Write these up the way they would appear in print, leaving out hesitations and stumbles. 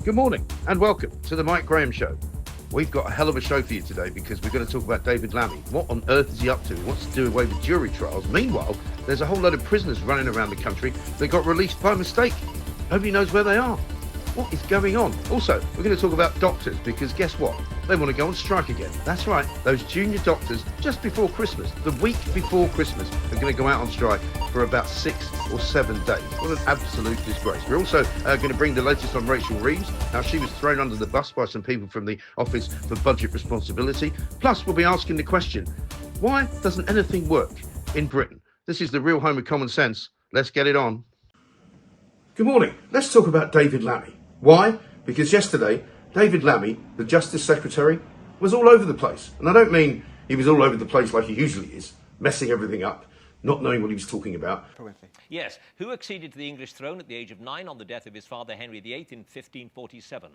Good morning and welcome to the Mike Graham Show. We've got a hell of a show for you today because we're going to talk about David Lammy. What on earth is he up to? He wants to do away with jury trials. Meanwhile, there's a whole load of prisoners running around the country that got released by mistake. Nobody knows where they are. What is going on? Also, we're going to talk about doctors because guess what? They want to go on strike again. That's right, those junior doctors just before Christmas, the week before Christmas, are going to go out on strike for about 6 or 7 days. What an absolute disgrace. We're also going to bring the latest on Rachel Reeves, how she was thrown under the bus by some people from the Office for Budget Responsibility. Plus, we'll be asking the question, why doesn't anything work in Britain? This is the real home of common sense. Let's get it on. Good morning. Let's talk about David Lammy. Why? Because yesterday, David Lammy, the Justice Secretary, was all over the place. And I don't mean he was all over the place like he usually is, messing everything up, not knowing what he was talking about. Yes, who acceded to the English throne at the age of 9 on the death of his father Henry VIII in 1547?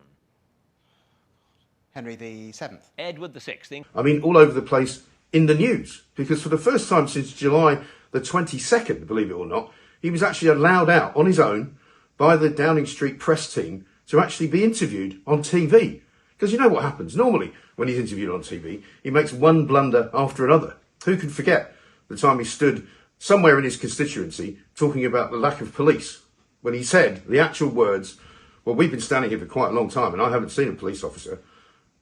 Henry VII. Edward VI. I mean, all over the place in the news, because for the first time since July the 22nd, believe it or not, he was actually allowed out on his own by the Downing Street press team to actually be interviewed on TV. Because you know what happens? Normally, when he's interviewed on TV, he makes one blunder after another. Who can forget the time he stood somewhere in his constituency talking about the lack of police, when he said the actual words, well, we've been standing here for quite a long time and I haven't seen a police officer.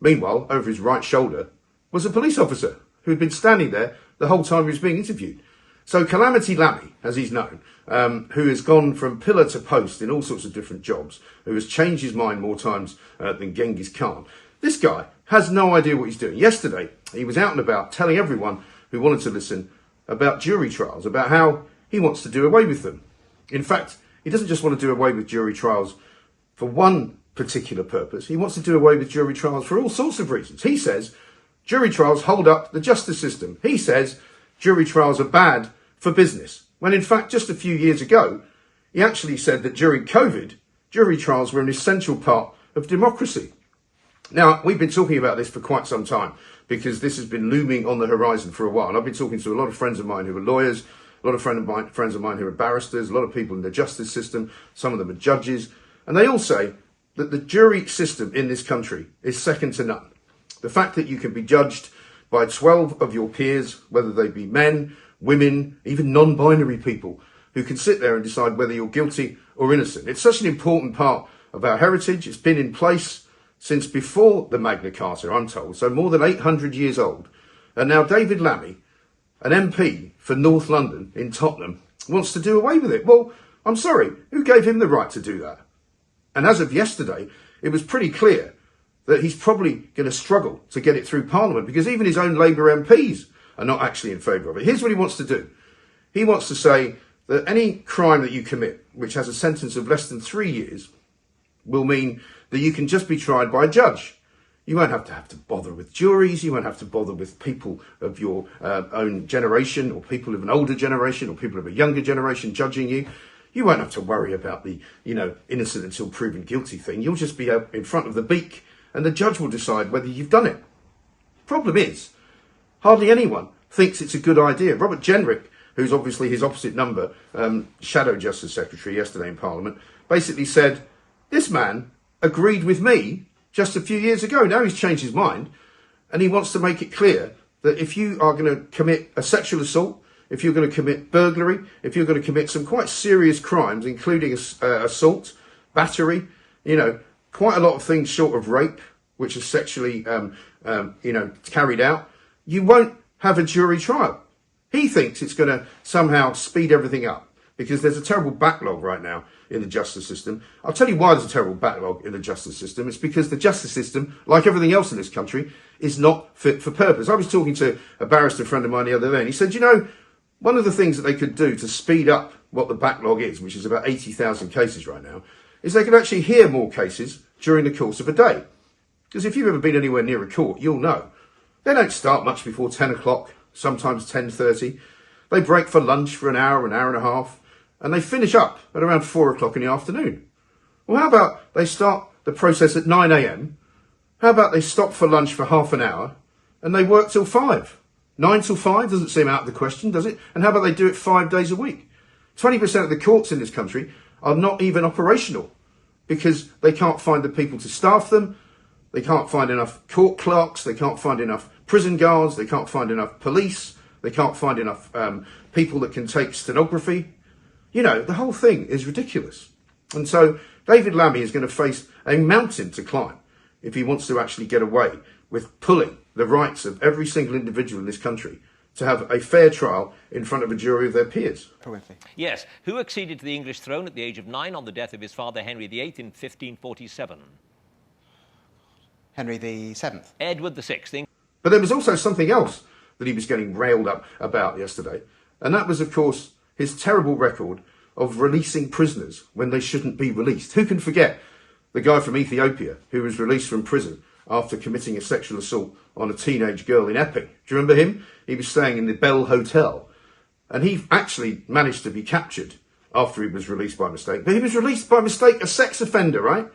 Meanwhile, over his right shoulder was a police officer who had been standing there the whole time he was being interviewed. So Calamity Lammy, as he's known, who has gone from pillar to post in all sorts of different jobs, who has changed his mind more times than Genghis Khan. This guy has no idea what he's doing. Yesterday, he was out and about telling everyone who wanted to listen about jury trials, about how he wants to do away with them. In fact, he doesn't just want to do away with jury trials for one particular purpose. He wants to do away with jury trials for all sorts of reasons. He says jury trials hold up the justice system. He says jury trials are bad for business, when in fact just a few years ago he actually said that during COVID jury trials were an essential part of democracy. Now, we've been talking about this for quite some time because this has been looming on the horizon for a while, and I've been talking to a lot of friends of mine who are lawyers, a lot of friends of mine who are barristers, a lot of people in the justice system, some of them are judges, and they all say that the jury system in this country is second to none. The fact that you can be judged by 12 of your peers, whether they be men, women, even non-binary people, who can sit there and decide whether you're guilty or innocent. It's such an important part of our heritage. It's been in place since before the Magna Carta, I'm told, so more than 800 years old. And now David Lammy, an MP for North London in Tottenham, wants to do away with it. Well, I'm sorry, who gave him the right to do that? And as of yesterday, it was pretty clear that he's probably going to struggle to get it through Parliament because even his own Labour MPs are not actually in favour of it. Here's what he wants to do. He wants to say that any crime that you commit, which has a sentence of less than 3 years, will mean that you can just be tried by a judge. You won't have to bother with juries. You won't have to bother with people of your own generation or people of an older generation or people of a younger generation judging you. You won't have to worry about the, innocent until proven guilty thing. You'll just be in front of the beak and the judge will decide whether you've done it. Problem is, hardly anyone thinks it's a good idea. Robert Jenrick, who's obviously his opposite number, Shadow Justice Secretary yesterday in Parliament, basically said, this man agreed with me just a few years ago. Now he's changed his mind and he wants to make it clear that if you are going to commit a sexual assault, if you're going to commit burglary, if you're going to commit some quite serious crimes, including assault, battery, quite a lot of things short of rape, which is sexually, carried out, you won't have a jury trial. He thinks it's going to somehow speed everything up because there's a terrible backlog right now in the justice system. I'll tell you why there's a terrible backlog in the justice system. It's because the justice system, like everything else in this country, is not fit for purpose. I was talking to a barrister friend of mine the other day and he said, one of the things that they could do to speed up what the backlog is, which is about 80,000 cases right now, is they could actually hear more cases during the course of a day. Because if you've ever been anywhere near a court, you'll know. They don't start much before 10 o'clock, sometimes 10:30. They break for lunch for an hour and a half, and they finish up at around 4 o'clock in the afternoon. Well, how about they start the process at 9 a.m.? How about they stop for lunch for half an hour, and they work till 5? 9 till 5 doesn't seem out of the question, does it? And how about they do it 5 days a week? 20% of the courts in this country are not even operational. because they can't find the people to staff them. They can't find enough court clerks. They can't find enough prison guards. They can't find enough police. They can't find enough people that can take stenography. You know, the whole thing is ridiculous. And so David Lammy is going to face a mountain to climb if he wants to actually get away with pulling the rights of every single individual in this country to have a fair trial in front of a jury of their peers. Yes. Who acceded to the English throne at the age of 9 on the death of his father Henry VIII in 1547? Henry VII. Edward VI. But there was also something else that he was getting railed up about yesterday, and that was, of course, his terrible record of releasing prisoners when they shouldn't be released. Who can forget the guy from Ethiopia who was released from prison after committing a sexual assault on a teenage girl in Epping? Do you remember him? He was staying in the Bell Hotel, and he actually managed to be captured after he was released by mistake. But he was released by mistake, a sex offender, right?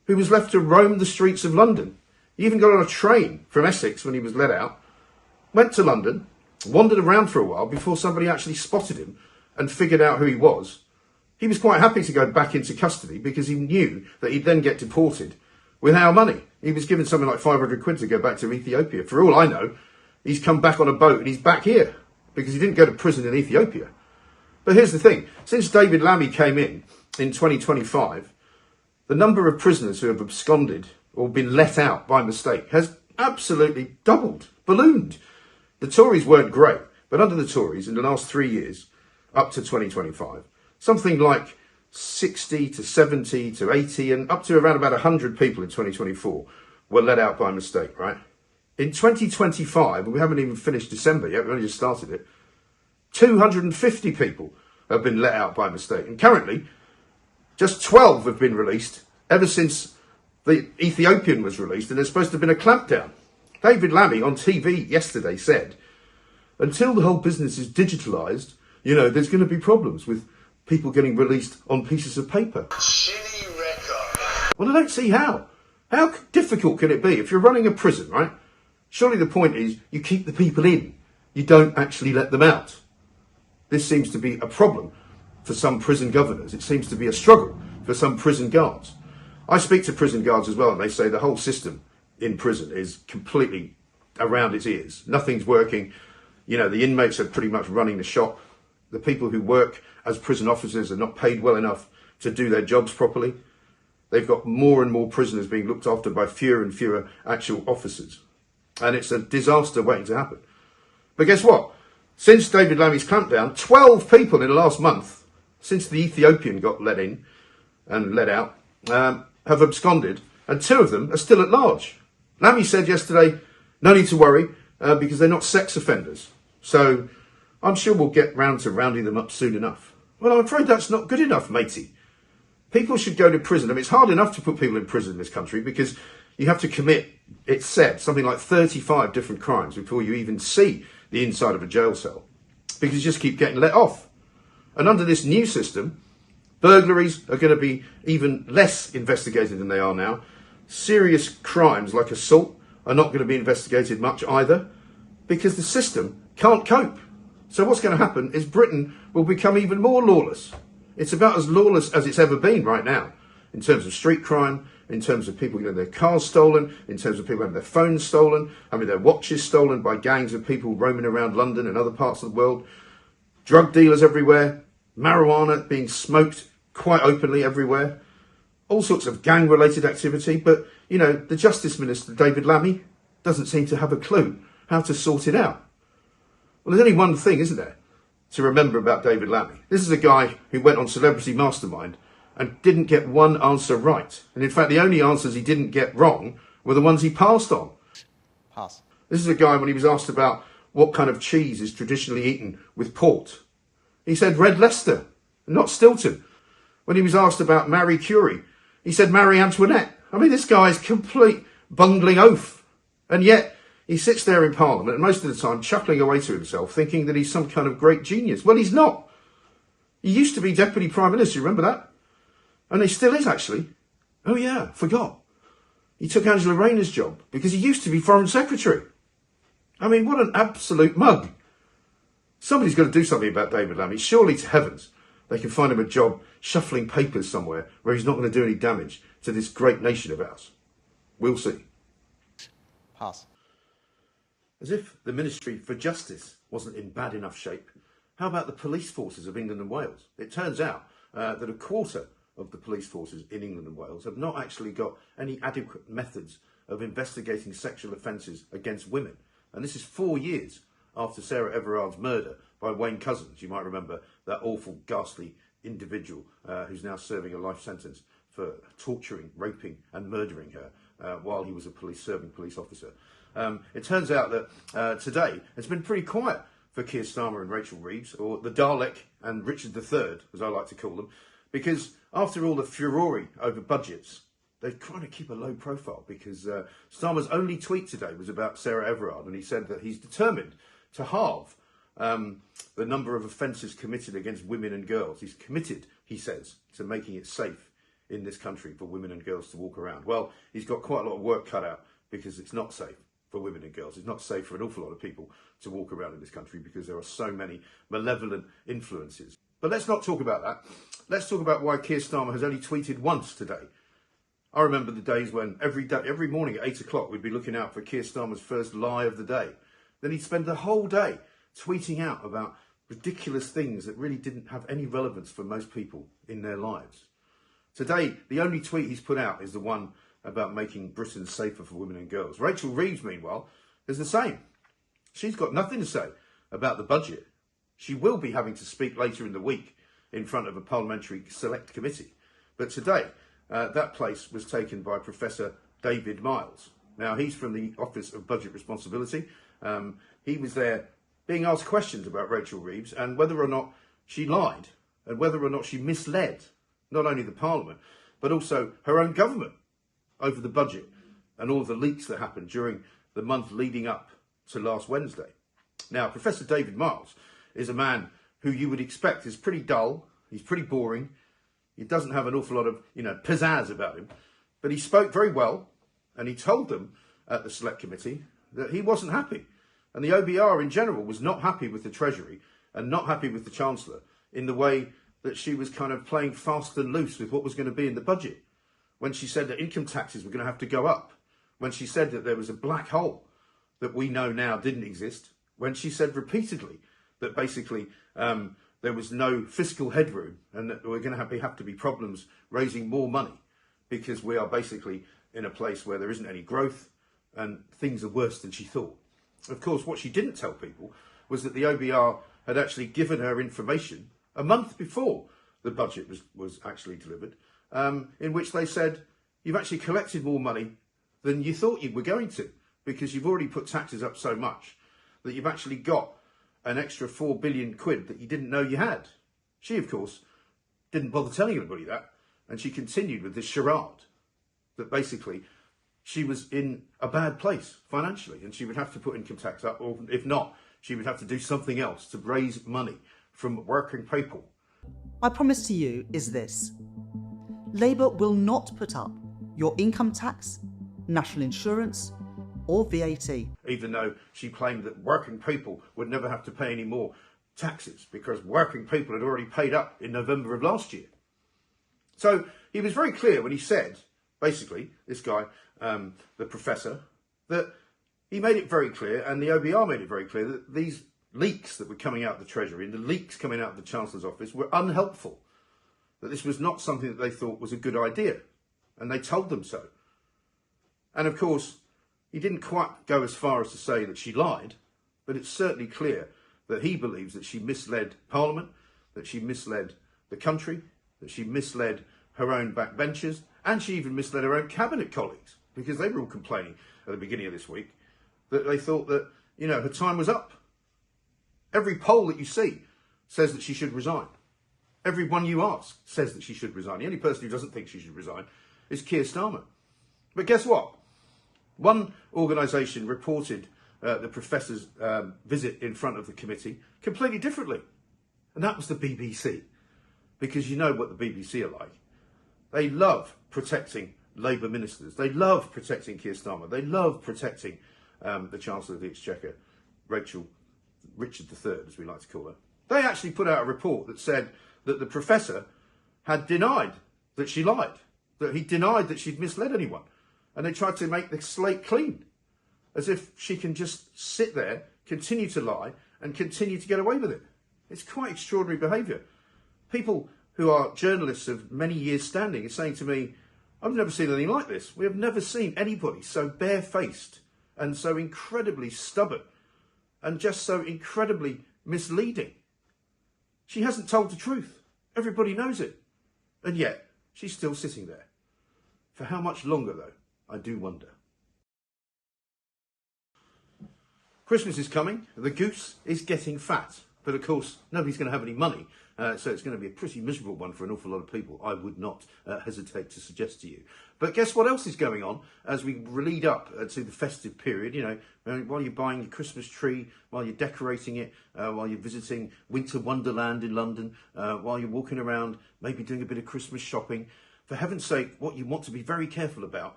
Who was left to roam the streets of London. He even got on a train from Essex when he was let out, went to London, wandered around for a while before somebody actually spotted him and figured out who he was. He was quite happy to go back into custody because he knew that he'd then get deported with our money. He was given something like 500 quid to go back to Ethiopia. For all I know, he's come back on a boat and he's back here because he didn't go to prison in Ethiopia. But here's the thing. Since David Lammy came in 2025, the number of prisoners who have absconded or been let out by mistake has absolutely doubled, ballooned. The Tories weren't great, but under the Tories in the last 3 years, up to 2025, something like 60 to 70 to 80 and up to around about 100 people in 2024 were let out by mistake, right? In 2025, and we haven't even finished December yet, we only just started it, 250 people have been let out by mistake. And currently, just 12 have been released ever since the Ethiopian was released, and there's supposed to have been a clampdown. David Lammy on TV yesterday said, until the whole business is digitalised, you know, there's going to be problems with people getting released on pieces of paper. Shitty record. Well, I don't see how. How difficult can it be? If you're running a prison, right? Surely the point is you keep the people in. You don't actually let them out. This seems to be a problem for some prison governors. It seems to be a struggle for some prison guards. I speak to prison guards as well, and they say the whole system in prison is completely around its ears. Nothing's working. You know, the inmates are pretty much running the shop. The people who work as prison officers are not paid well enough to do their jobs properly. They've got more and more prisoners being looked after by fewer and fewer actual officers. And it's a disaster waiting to happen. But guess what? Since David Lammy's clampdown, 12 people in the last month, since the Ethiopian got let in and let out, have absconded, and 2 of them are still at large. Lammy said yesterday, no need to worry, because they're not sex offenders. So I'm sure we'll get round to rounding them up soon enough. Well, I'm afraid that's not good enough, matey. People should go to prison. I mean, it's hard enough to put people in prison in this country because you have to commit, it's said, something like 35 different crimes before you even see the inside of a jail cell, because you just keep getting let off. And under this new system, burglaries are going to be even less investigated than they are now. Serious crimes like assault are not going to be investigated much either, because the system can't cope. So what's going to happen is Britain will become even more lawless. It's about as lawless as it's ever been right now, in terms of street crime, in terms of people getting their cars stolen, in terms of people having their phones stolen, having their watches stolen by gangs of people roaming around London and other parts of the world, drug dealers everywhere, marijuana being smoked quite openly everywhere, all sorts of gang-related activity. But, you know, the Justice Minister, David Lammy, doesn't seem to have a clue how to sort it out. Well, there's only one thing, isn't there, to remember about David Lammy. This is a guy who went on Celebrity Mastermind and didn't get one answer right. And in fact, the only answers he didn't get wrong were the ones he passed on. Pass. This is a guy, when he was asked about what kind of cheese is traditionally eaten with port, he said Red Leicester, not Stilton. When he was asked about Marie Curie, he said Marie Antoinette. I mean, this guy's complete bungling oaf. And yet, he sits there in Parliament, and most of the time chuckling away to himself, thinking that he's some kind of great genius. Well, he's not. He used to be Deputy Prime Minister, remember that? And he still is, actually. Oh yeah, forgot. He took Angela Rayner's job because he used to be Foreign Secretary. I mean, what an absolute mug. Somebody's got to do something about David Lammy, surely to heavens. they can find him a job shuffling papers somewhere where he's not going to do any damage to this great nation of ours. We'll see. Pass. As if the Ministry for Justice wasn't in bad enough shape, how about the police forces of England and Wales? It turns out that a quarter of the police forces in England and Wales have not actually got any adequate methods of investigating sexual offences against women. And this is 4 years after Sarah Everard's murder by Wayne Couzens. You might remember that awful, ghastly individual who's now serving a life sentence for torturing, raping and murdering her while he was a serving police officer. It turns out that today it's been pretty quiet for Keir Starmer and Rachel Reeves, or the Dalek and Richard III, as I like to call them, because after all the furore over budgets, they're trying to keep a low profile, because Starmer's only tweet today was about Sarah Everard, and he said that he's determined to halve the number of offences committed against women and girls. He's committed, he says, to making it safe in this country for women and girls to walk around. Well, he's got quite a lot of work cut out, because it's not safe for women and girls. It's not safe for an awful lot of people to walk around in this country because there are so many malevolent influences. But let's not talk about that. Let's talk about why Keir Starmer has only tweeted once today. I remember the days when every morning at 8 o'clock we'd be looking out for Keir Starmer's first lie of the day. Then he'd spend the whole day tweeting out about ridiculous things that really didn't have any relevance for most people in their lives. Today, the only tweet he's put out is the one about making Britain safer for women and girls. Rachel Reeves, meanwhile, is the same. She's got nothing to say about the budget. She will be having to speak later in the week in front of a parliamentary select committee. But today, that place was taken by Professor David Miles. Now, he's from the Office of Budget Responsibility. He was there being asked questions about Rachel Reeves and whether or not she lied and whether or not she misled not only the Parliament, but also her own government over the budget and all the leaks that happened during the month leading up to last Wednesday. Now, Professor David Miles is a man who you would expect is pretty dull, he's pretty boring, he doesn't have an awful lot of, pizzazz about him, but he spoke very well, and he told them at the Select Committee that he wasn't happy. And the OBR in general was not happy with the Treasury and not happy with the Chancellor in the way that she was kind of playing fast and loose with what was going to be in the budget. When she said that income taxes were going to have to go up, when she said that there was a black hole that we know now didn't exist, when she said repeatedly that basically there was no fiscal headroom and that we're going to have to be problems raising more money because we are basically in a place where there isn't any growth and things are worse than she thought. Of course, what she didn't tell people was that the OBR had actually given her information a month before the budget was actually delivered, in which they said, you've actually collected more money than you thought you were going to, because you've already put taxes up so much that you've actually got an extra 4 billion quid that you didn't know you had. She, of course, didn't bother telling anybody that, and she continued with this charade that basically she was in a bad place financially and she would have to put income tax up, or if not, she would have to do something else to raise money from working people. My promise to you is this: Labour will not put up your income tax, national insurance or VAT. Even though she claimed that working people would never have to pay any more taxes because working people had already paid up in November of last year. So he was very clear when he said, basically, this guy, the professor, that he made it very clear, and the OBR made it very clear, that these leaks that were coming out of the Treasury and the leaks coming out of the Chancellor's office were unhelpful, that this was not something that they thought was a good idea, and they told them so. And of course, he didn't quite go as far as to say that she lied, but it's certainly clear that he believes that she misled Parliament, that she misled the country, that she misled her own backbenchers, and she even misled her own cabinet colleagues, because they were all complaining at the beginning of this week that they thought that, her time was up. Every poll that you see says that she should resign. Everyone you ask says that she should resign. The only person who doesn't think she should resign is Keir Starmer. But guess what? One organisation reported the professor's visit in front of the committee completely differently. And that was the BBC. Because you know what the BBC are like. They love protecting Labour ministers. They love protecting Keir Starmer. They love protecting the Chancellor of the Exchequer, Richard III, as we like to call her. They actually put out a report that said that the professor had denied that she lied, that he denied that she'd misled anyone. And they tried to make the slate clean, as if she can just sit there, continue to lie, and continue to get away with it. It's quite extraordinary behaviour. People who are journalists of many years standing are saying to me, I've never seen anything like this. We have never seen anybody so barefaced and so incredibly stubborn and just so incredibly misleading. She hasn't told the truth. Everybody knows it. And yet, she's still sitting there. For how much longer, though, I do wonder. Christmas is coming. The goose is getting fat. But of course, nobody's going to have any money. So it's going to be a pretty miserable one for an awful lot of people. I would not hesitate to suggest to you. But guess what else is going on as we lead up to the festive period? You know, while you're buying your Christmas tree, while you're decorating it, while you're visiting Winter Wonderland in London, while you're walking around, maybe doing a bit of Christmas shopping. For heaven's sake, what you want to be very careful about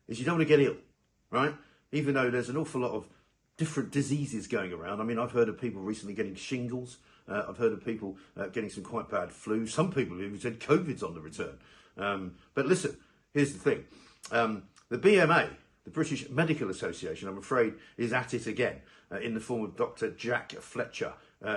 is you don't want to get ill, right? Even though there's an awful lot of different diseases going around. I mean, I've heard of people recently getting shingles. I've heard of people getting some quite bad flu. Some people have said COVID's on the return. But listen, here's the thing. The BMA, the British Medical Association, I'm afraid, is at it again in the form of Dr. Jack Fletcher.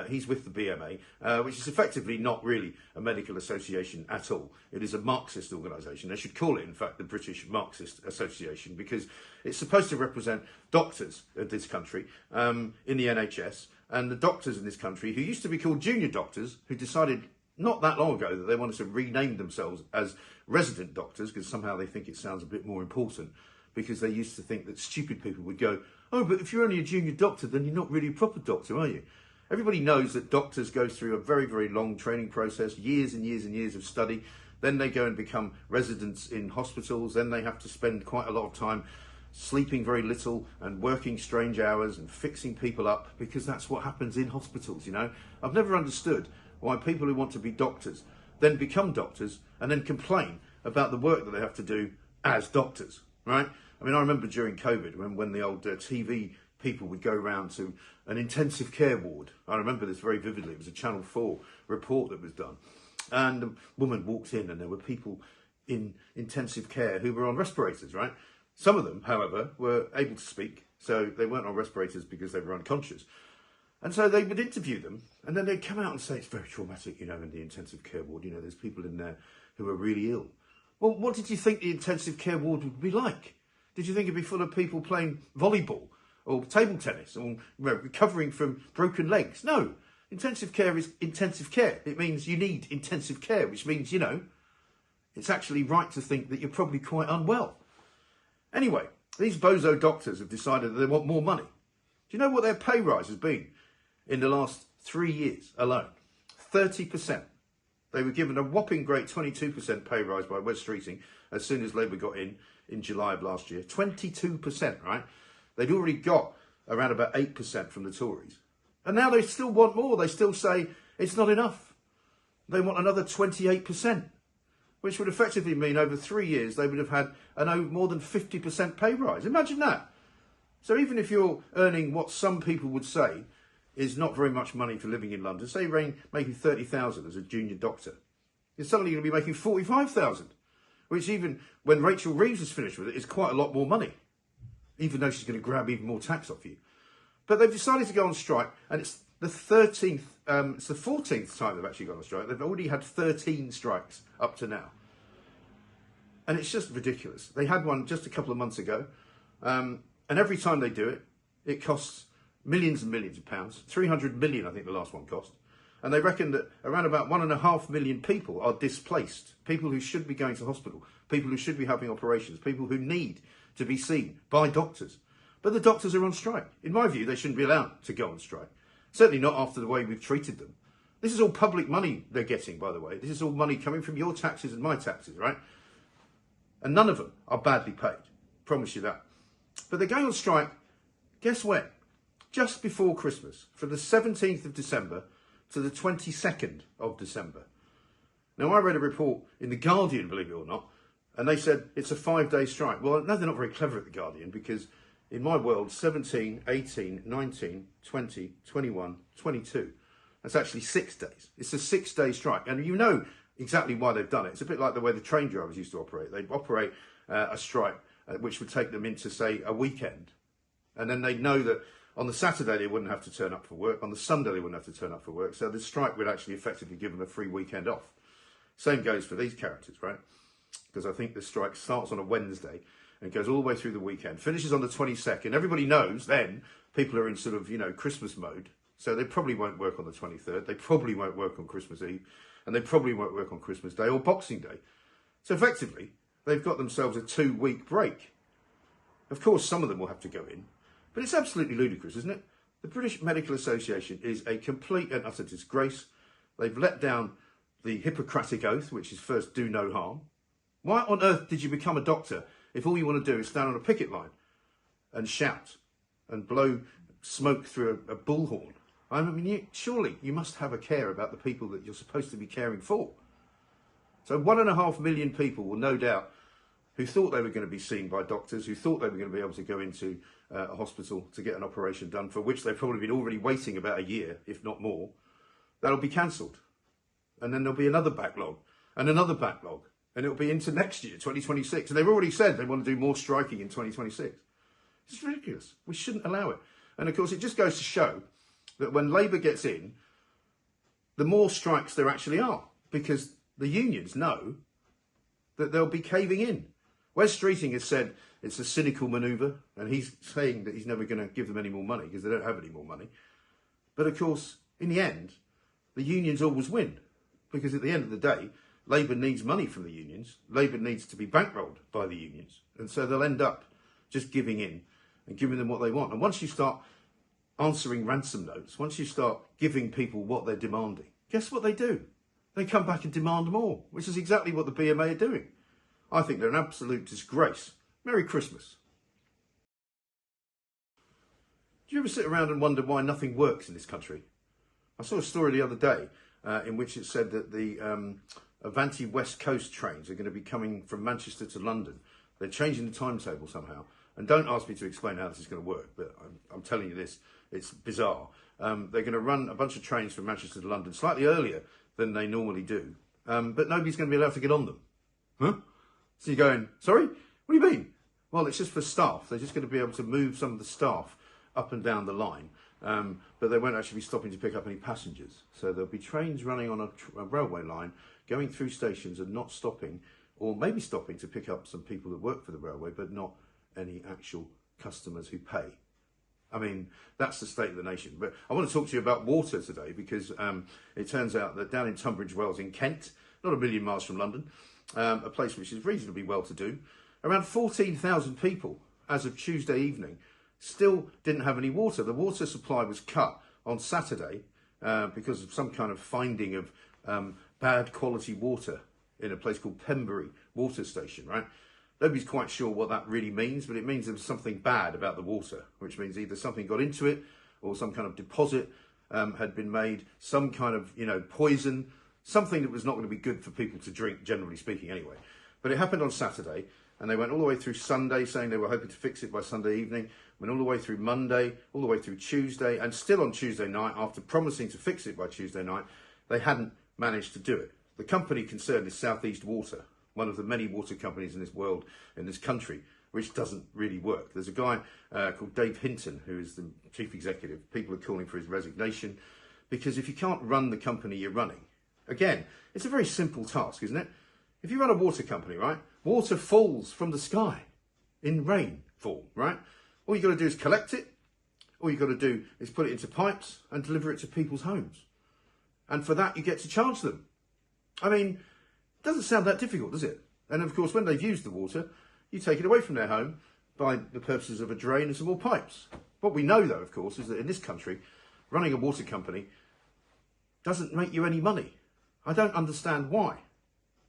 He's with the BMA, which is effectively not really a medical association at all. It is a Marxist organisation. They should call it, in fact, the British Marxist Association, because it's supposed to represent doctors of this country in the NHS, and the doctors in this country, who used to be called junior doctors, who decided not that long ago that they wanted to rename themselves as resident doctors, because somehow they think it sounds a bit more important, because they used to think that stupid people would go, oh, but if you're only a junior doctor, then you're not really a proper doctor, are you? Everybody knows that doctors go through a very, very long training process, years and years and years of study. Then they go and become residents in hospitals. Then they have to spend quite a lot of time sleeping very little and working strange hours and fixing people up, because that's what happens in hospitals, you know. I've never understood why people who want to be doctors then become doctors and then complain about the work that they have to do as doctors, right? I mean, I remember during COVID when the old TV people would go round to an intensive care ward. I remember this very vividly. It was a Channel 4 report that was done. And a woman walked in and there were people in intensive care who were on respirators, right? Some of them, however, were able to speak. So they weren't on respirators because they were unconscious. And so they would interview them and then they'd come out and say, it's very traumatic, you know, in the intensive care ward. You know, there's people in there who are really ill. Well, what did you think the intensive care ward would be like? Did you think it'd be full of people playing volleyball or table tennis, or recovering from broken legs? No. Intensive care is intensive care. It means you need intensive care, which means, you know, it's actually right to think that you're probably quite unwell. Anyway, these bozo doctors have decided that they want more money. Do you know what their pay rise has been in the last 3 years alone? 30%. They were given a whopping great 22% pay rise by Wes Streeting as soon as Labour got in July of last year. 22%, right? They'd already got around about 8% from the Tories. And now they still want more. They still say it's not enough. They want another 28%, which would effectively mean over 3 years they would have had more than 50% pay rise. Imagine that. So even if you're earning what some people would say is not very much money for living in London, say you're making 30,000 as a junior doctor, you're suddenly going to be making 45,000, which even when Rachel Reeves is finished with it is quite a lot more money, even though she's going to grab even more tax off you. But they've decided to go on strike, and it's the 13th, it's the 14th time they've actually gone on strike. They've already had 13 strikes up to now. And it's just ridiculous. They had one just a couple of months ago, and every time they do it, it costs millions and millions of pounds. 300 million, I think the last one cost. And they reckon that around about 1.5 million people are displaced. People who should be going to hospital, people who should be having operations, people who need to be seen by doctors. But the doctors are on strike. In my view, they shouldn't be allowed to go on strike. Certainly not after the way we've treated them. This is all public money they're getting, by the way. This is all money coming from your taxes and my taxes, right? And none of them are badly paid. Promise you that. But they're going on strike, guess when? Just before Christmas, from the 17th of December to the 22nd of December. Now, I read a report in The Guardian, believe it or not, and they said it's a 5-day strike. Well, no, they're not very clever at The Guardian, because in my world, 17, 18, 19, 20, 21, 22. That's actually 6 days. It's a 6-day strike. And you know exactly why they've done it. It's a bit like the way the train drivers used to operate. They'd operate a strike which would take them into, say, a weekend. And then they'd know that on the Saturday they wouldn't have to turn up for work. On the Sunday they wouldn't have to turn up for work. So the strike would actually effectively give them a free weekend off. Same goes for these characters, right? Because I think the strike starts on a Wednesday and goes all the way through the weekend, finishes on the 22nd. Everybody knows then people are in sort of, Christmas mode. So they probably won't work on the 23rd. They probably won't work on Christmas Eve. And they probably won't work on Christmas Day or Boxing Day. So effectively, they've got themselves a 2-week break. Of course, some of them will have to go in. But it's absolutely ludicrous, isn't it? The British Medical Association is a complete and utter disgrace. They've let down the Hippocratic Oath, which is first do no harm. Why on earth did you become a doctor if all you want to do is stand on a picket line and shout and blow smoke through a bullhorn? I mean, surely you must have a care about the people that you're supposed to be caring for. So 1.5 million people will no doubt who thought they were going to be seen by doctors, who thought they were going to be able to go into a hospital to get an operation done, for which they've probably been already waiting about a year, if not more, that'll be cancelled. And then there'll be another backlog and another backlog. And it'll be into next year, 2026. And they've already said they want to do more striking in 2026. It's ridiculous. We shouldn't allow it. And of course, it just goes to show that when Labour gets in, the more strikes there actually are, because the unions know that they'll be caving in. Wes Streeting has said it's a cynical manoeuvre, and he's saying that he's never going to give them any more money because they don't have any more money. But of course, in the end, the unions always win, because at the end of the day, Labour needs money from the unions. Labour needs to be bankrolled by the unions. And so they'll end up just giving in and giving them what they want. And once you start answering ransom notes, once you start giving people what they're demanding, guess what they do? They come back and demand more, which is exactly what the BMA are doing. I think they're an absolute disgrace. Merry Christmas. Do you ever sit around and wonder why nothing works in this country? I saw a story the other day in which it said that the Avanti West Coast trains are going to be coming from Manchester to London. They're changing the timetable somehow. And don't ask me to explain how this is going to work, but I'm telling you this, it's bizarre. They're going to run a bunch of trains from Manchester to London slightly earlier than they normally do, but nobody's going to be allowed to get on them. Huh? So you're going, sorry? What do you mean? Well, it's just for staff. They're just going to be able to move some of the staff up and down the line, but they won't actually be stopping to pick up any passengers. So there'll be trains running on a railway line, going through stations and not stopping, or maybe stopping to pick up some people that work for the railway, but not any actual customers who pay. I mean, that's the state of the nation. But I want to talk to you about water today, because it turns out that down in Tunbridge Wells in Kent, not a million miles from London, a place which is reasonably well to do, around 14,000 people as of Tuesday evening still didn't have any water. The water supply was cut on Saturday because of some kind of finding of bad quality water in a place called Pembury Water Station, right? Nobody's quite sure what that really means, but it means there was something bad about the water, which means either something got into it or some kind of deposit had been made, some kind of, poison, something that was not going to be good for people to drink, generally speaking anyway. But it happened on Saturday, and they went all the way through Sunday, saying they were hoping to fix it by Sunday evening, went all the way through Monday, all the way through Tuesday, and still on Tuesday night, after promising to fix it by Tuesday night, they hadn't managed to do it. The company concerned is South East Water, one of the many water companies in this world, in this country, which doesn't really work. There's a guy called Dave Hinton, who is the chief executive. People are calling for his resignation, because if you can't run the company you're running, again, it's a very simple task, isn't it? If you run a water company, right, water falls from the sky in rainfall, right? All you got to do is collect it. All you got to do is put it into pipes and deliver it to people's homes. And for that, you get to charge them. I mean, it doesn't sound that difficult, does it? And of course, when they've used the water, you take it away from their home by the purposes of a drain and some more pipes. What we know, though, of course, is that in this country, running a water company doesn't make you any money. I don't understand why.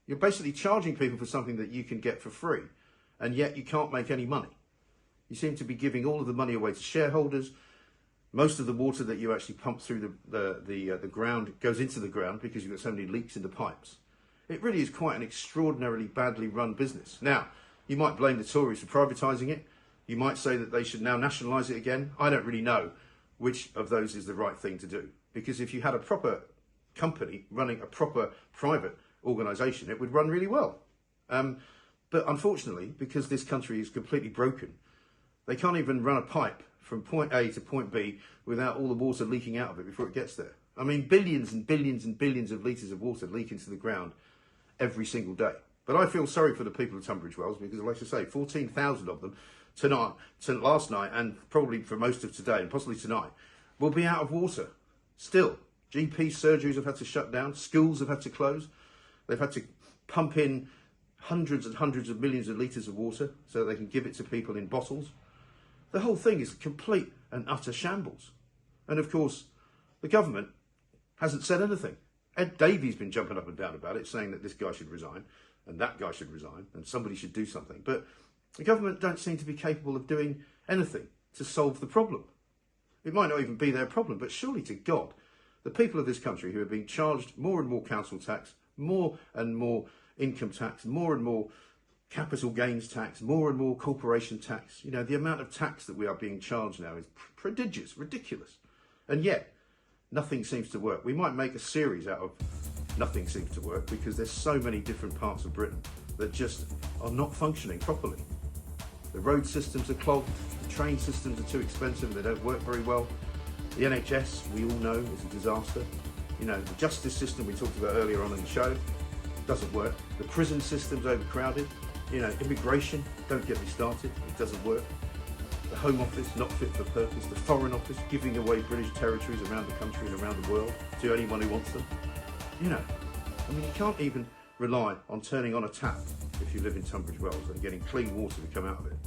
You're basically charging people for something that you can get for free, and yet you can't make any money. You seem to be giving all of the money away to shareholders. Most of the water that you actually pump through the ground goes into the ground because you've got so many leaks in the pipes. It really is quite an extraordinarily badly run business. Now, you might blame the Tories for privatising it. You might say that they should now nationalise it again. I don't really know which of those is the right thing to do. Because if you had a proper company running a proper private organisation, it would run really well. But unfortunately, because this country is completely broken, they can't even run a pipe from point A to point B without all the water leaking out of it before it gets there. I mean, billions and billions and billions of litres of water leak into the ground every single day. But I feel sorry for the people of Tunbridge Wells because, like I say, 14,000 of them last night, and probably for most of today and possibly tonight, will be out of water. Still, GP surgeries have had to shut down, schools have had to close, they've had to pump in hundreds and hundreds of millions of litres of water so they can give it to people in bottles. The whole thing is complete and utter shambles. And of course, the government hasn't said anything. Ed Davey's been jumping up and down about it, saying that this guy should resign and that guy should resign and somebody should do something. But the government don't seem to be capable of doing anything to solve the problem. It might not even be their problem, but surely to God, the people of this country who are being charged more and more council tax, more and more income tax, more and more capital gains tax, more and more corporation tax. You know, the amount of tax that we are being charged now is prodigious, ridiculous. And yet, nothing seems to work. We might make a series out of nothing seems to work because there's so many different parts of Britain that just are not functioning properly. The road systems are clogged, the train systems are too expensive, they don't work very well. The NHS, we all know, is a disaster. You know, the justice system we talked about earlier on in the show doesn't work. The prison system's overcrowded. You know, immigration, don't get me started, it doesn't work. The Home Office, not fit for purpose. The Foreign Office, giving away British territories around the country and around the world to anyone who wants them. You know, I mean, you can't even rely on turning on a tap if you live in Tunbridge Wells and getting clean water to come out of it.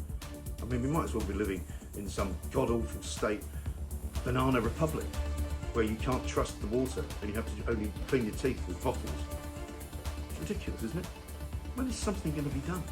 I mean, we might as well be living in some god-awful state, banana republic, where you can't trust the water and you have to only clean your teeth with bottles. It's ridiculous, isn't it? When is something going to be done?